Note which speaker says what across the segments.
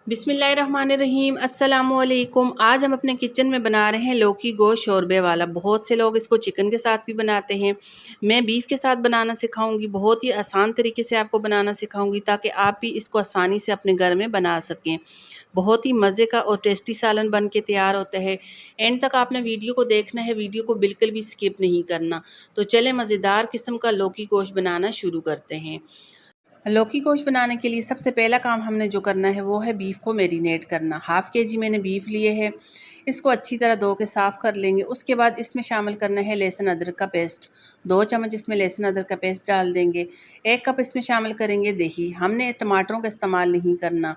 Speaker 1: बिस्मिल्लाहिर्रहमानिर्रहीम अस्सलामुअलैकुम। आज हम अपने किचन में बना रहे हैं लौकी गोश्त शोरबे वाला। बहुत से लोग इसको चिकन के साथ भी बनाते हैं, मैं बीफ के साथ बनाना सिखाऊंगी। बहुत ही आसान तरीके से आपको बनाना सिखाऊंगी ताकि आप भी इसको आसानी से अपने घर में बना सकें। बहुत ही मज़े का और टेस्टी सालन बन के तैयार होता है। एंड तक आपने वीडियो को देखना है, वीडियो को बिल्कुल भी स्किप नहीं करना। तो चलें मज़ेदार किस्म का लौकी गोश्त बनाना शुरू करते हैं। लौकी गोश्त बनाने के लिए सबसे पहला काम हमने जो करना है वो है बीफ को मैरिनेट करना। हाफ़ के जी मैंने बीफ लिए है, इसको अच्छी तरह धो के साफ़ कर लेंगे। उसके बाद इसमें शामिल करना है लहसुन अदरक का पेस्ट। 2 चम्मच इसमें लहसुन अदरक का पेस्ट डाल देंगे। 1 कप इसमें शामिल करेंगे दही, हमने टमाटरों का इस्तेमाल नहीं करना।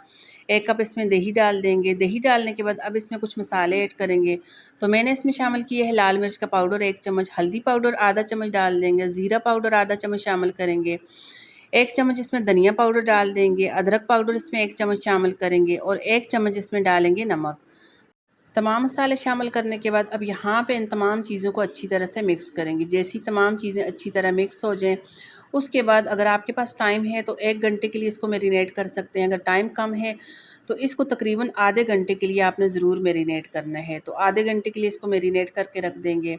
Speaker 1: 1 कप इसमें दही डाल देंगे। दही डालने के बाद अब इसमें कुछ मसाले ऐड करेंगे। तो मैंने इसमें शामिल किया है लाल मिर्च का पाउडर 1 चम्मच, हल्दी पाउडर आधा चम्मच डाल देंगे, ज़ीरा पाउडर आधा चम्मच शामिल करेंगे। 1 चम्मच इसमें धनिया पाउडर डाल देंगे, अदरक पाउडर इसमें 1 चम्मच शामिल करेंगे और 1 चम्मच इसमें डालेंगे नमक। तमाम मसाले शामिल करने के बाद अब यहाँ पे इन तमाम चीज़ों को अच्छी तरह से मिक्स करेंगे। जैसे ही तमाम चीज़ें अच्छी तरह मिक्स हो जाएं, उसके बाद अगर आपके पास टाइम है तो 1 घंटे के लिए इसको मैरिनेट कर सकते हैं। अगर टाइम कम है तो इसको तकरीबन आधे घंटे के लिए आपने ज़रूर मैरिनेट करना है। तो आधे घंटे के लिए इसको मैरिनेट करके रख देंगे।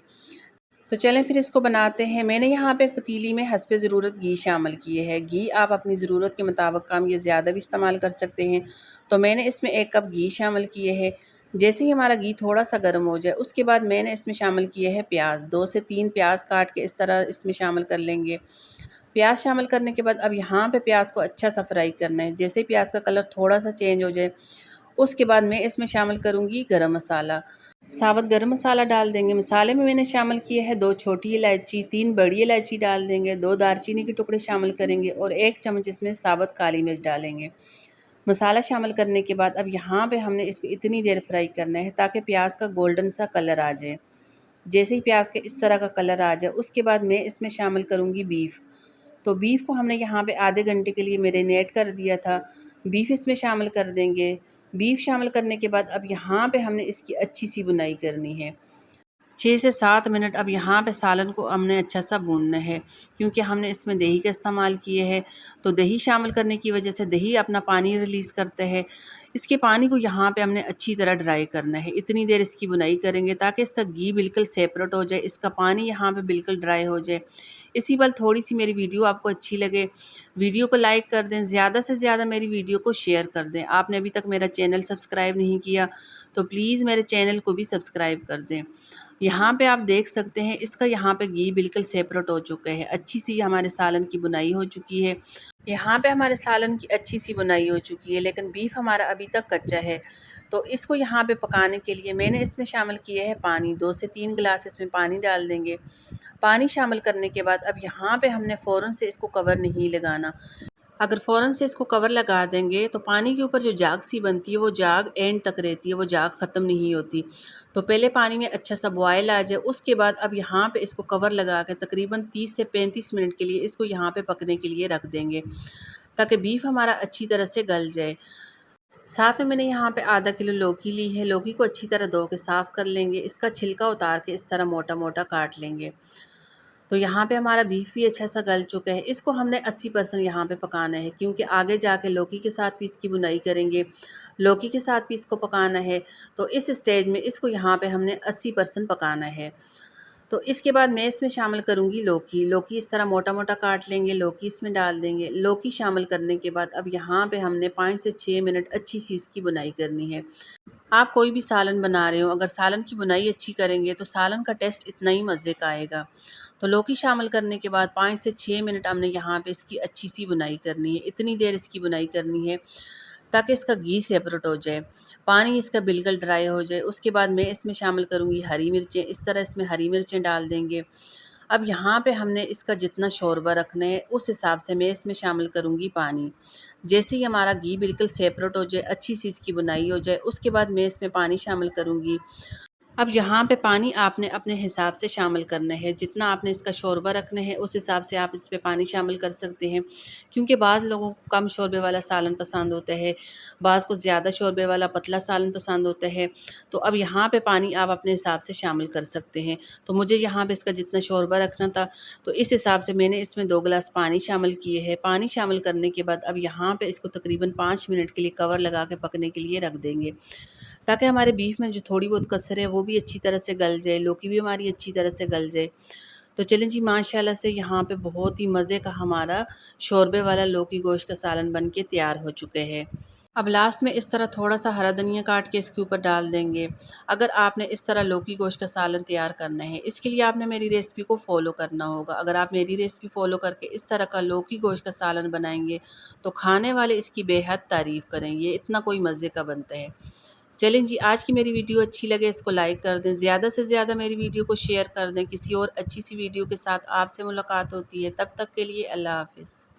Speaker 1: तो चलें फिर इसको बनाते हैं। मैंने यहाँ पे एक पतीली में हस्बे ज़रूरत घी शामिल किए है। घी आप अपनी ज़रूरत के मुताबिक कम या ज़्यादा भी इस्तेमाल कर सकते हैं। तो मैंने इसमें 1 कप घी शामिल किए है। जैसे ही हमारा घी थोड़ा सा गर्म हो जाए, उसके बाद मैंने इसमें शामिल किए हैं प्याज। 2 से 3 प्याज काट के इस तरह इसमें शामिल कर लेंगे। प्याज शामिल करने के बाद अब यहाँ पे प्याज को अच्छा सा फ्राई करना है। जैसे ही प्याज का कलर थोड़ा सा चेंज हो जाए, उसके बाद मैं इसमें शामिल करूँगी गरम मसाला। साबुत गरम मसाला डाल देंगे। मसाले में मैंने शामिल किए हैं 2 छोटी इलायची, 3 बड़ी इलायची डाल देंगे, 2 दालचीनी के टुकड़े शामिल करेंगे और 1 चम्मच इसमें साबुत काली मिर्च डालेंगे। मसाला शामिल करने के बाद अब यहाँ पे हमने इसको इतनी देर फ्राई करना है ताकि प्याज का गोल्डन सा कलर आ जाए। जैसे ही प्याज के इस तरह का कलर आ जाए, उसके बाद मैं इसमें शामिल करूँगी बीफ। तो बीफ को हमने यहाँ पे आधे घंटे के लिए मैरिनेट कर दिया था। बीफ इसमें शामिल कर देंगे। बीफ शामिल करने के बाद अब यहाँ पे हमने इसकी अच्छी सी बुनाई करनी है। 6 से 7 मिनट अब यहाँ पे सालन को हमने अच्छा सा भूनना है, क्योंकि हमने इसमें दही का इस्तेमाल किए है। तो दही शामिल करने की वजह से दही अपना पानी रिलीज़ करता है। इसके पानी को यहाँ पे हमने अच्छी तरह ड्राई करना है। इतनी देर इसकी बुनाई करेंगे ताकि इसका घी बिल्कुल सेपरेट हो जाए, इसका पानी यहाँ पे बिल्कुल ड्राई हो जाए। इसी पल थोड़ी सी मेरी वीडियो आपको अच्छी लगे, वीडियो को लाइक कर दें, ज़्यादा से ज़्यादा मेरी वीडियो को शेयर कर दें। आपने अभी तक मेरा चैनल सब्सक्राइब नहीं किया तो प्लीज़ मेरे चैनल को भी सब्सक्राइब कर दें। यहाँ पे आप देख सकते हैं इसका यहाँ पे घी बिल्कुल सेपरेट हो चुका है। अच्छी सी हमारे सालन की बुनाई हो चुकी है। यहाँ पे हमारे सालन की अच्छी सी बुनाई हो चुकी है, लेकिन बीफ हमारा अभी तक कच्चा है। तो इसको यहाँ पे पकाने के लिए मैंने इसमें शामिल किया है पानी। 2 से 3 गिलास इसमें पानी डाल देंगे। पानी शामिल करने के बाद अब यहाँ पे हमने फ़ौरन से इसको कवर नहीं लगाना। अगर फ़ौरन से इसको कवर लगा देंगे तो पानी के ऊपर जो जाग सी बनती है वो जाग एंड तक रहती है, वो जाग ख़त्म नहीं होती। तो पहले पानी में अच्छा सा बॉयल आ जाए, उसके बाद अब यहाँ पे इसको कवर लगा के तकरीबन 30 से 35 मिनट के लिए इसको यहाँ पे पकने के लिए रख देंगे, ताकि बीफ हमारा अच्छी तरह से गल जाए। साथ में मैंने यहाँ पे आधा किलो लौकी ली है। लौकी को अच्छी तरह धो के साफ़ कर लेंगे। इसका छिलका उतार के इस तरह मोटा मोटा काट लेंगे। तो यहाँ पे हमारा बीफ भी अच्छा सा गल चुका है। इसको हमने 80% यहाँ पे पकाना है, क्योंकि आगे जाके लौकी के साथ भी इसकी बुनाई करेंगे, लौकी के साथ भी इसको पकाना है। तो इस स्टेज में इसको यहाँ पे हमने 80% पकाना है। तो इसके बाद मैं इसमें शामिल करूँगी लौकी। लौकी इस तरह मोटा मोटा काट लेंगे, लौकी इसमें डाल देंगे। लौकी शामिल करने के बाद अब यहाँ पे हमने 5 से 6 मिनट अच्छी सी इसकी बुनाई करनी है। आप कोई भी सालन बना रहे हो, अगर सालन की बुनाई अच्छी करेंगे तो सालन का टेस्ट इतना ही मज़े का आएगा। तो लौकी शामिल करने के बाद 5 से 6 मिनट हमने यहाँ पे इसकी अच्छी सी बुनाई करनी है। इतनी देर इसकी बुनाई करनी है ताकि इसका घी सेपरेट हो जाए, पानी इसका बिल्कुल ड्राई हो जाए। उसके बाद मैं इसमें शामिल करूँगी हरी मिर्चें। इस तरह इसमें हरी मिर्चें डाल देंगे। अब यहाँ पे हमने इसका जितना शोरबा रखना है उस हिसाब से मैं इसमें शामिल करूँगी पानी। जैसे ही हमारा घी बिल्कुल सेपरेट हो जाए, अच्छी सी इसकी बुनाई हो जाए, उसके बाद मैं इसमें पानी शामिल करूँगी। अब यहाँ पे पानी आपने अपने हिसाब से शामिल करना है, जितना आपने इसका शोरबा रखना है उस हिसाब से आप इस पे पानी शामिल कर सकते हैं, क्योंकि बाज़ लोगों को कम शोरबे वाला सालन पसंद होता है, बाज़ को ज़्यादा शोरबे वाला पतला सालन पसंद होता है। तो अब यहाँ पे पानी आप अपने हिसाब से शामिल कर सकते हैं। तो मुझे यहाँ पे इसका जितना शोरबा रखना था, तो इस हिसाब से मैंने इसमें 2 गिलास पानी शामिल किए हैं। पानी शामिल करने के बाद अब यहाँ पे इसको तकरीबन 5 मिनट के लिए कवर लगा के पकने के लिए रख देंगे, ताकि हमारे बीफ में जो थोड़ी बहुत कसर है वो भी अच्छी तरह से गल जाए, लौकी भी हमारी अच्छी तरह से गल जाए। तो चलें जी, माशाल्लाह से यहाँ पे बहुत ही मज़े का हमारा शोरबे वाला लौकी गोश्त का सालन बन के तैयार हो चुके हैं। अब लास्ट में इस तरह थोड़ा-सा हरा धनिया काट के इसके ऊपर डाल देंगे। अगर आपने इस तरह लौकी गोश्त का सालन तैयार करना है, इसके लिए आपने मेरी रेसिपी को फ़ॉलो करना होगा। अगर आप मेरी रेसिपी फ़ॉलो करके इस तरह का लौकी गोश्त का सालन बनाएँगे, तो खाने वाले इसकी बेहद तारीफ़ करेंगे, इतना कोई मज़े का बनता है। चलें जी, आज की मेरी वीडियो अच्छी लगे इसको लाइक कर दें, ज़्यादा से ज़्यादा मेरी वीडियो को शेयर कर दें। किसी और अच्छी सी वीडियो के साथ आपसे मुलाकात होती है, तब तक के लिए अल्लाह हाफ़िज़।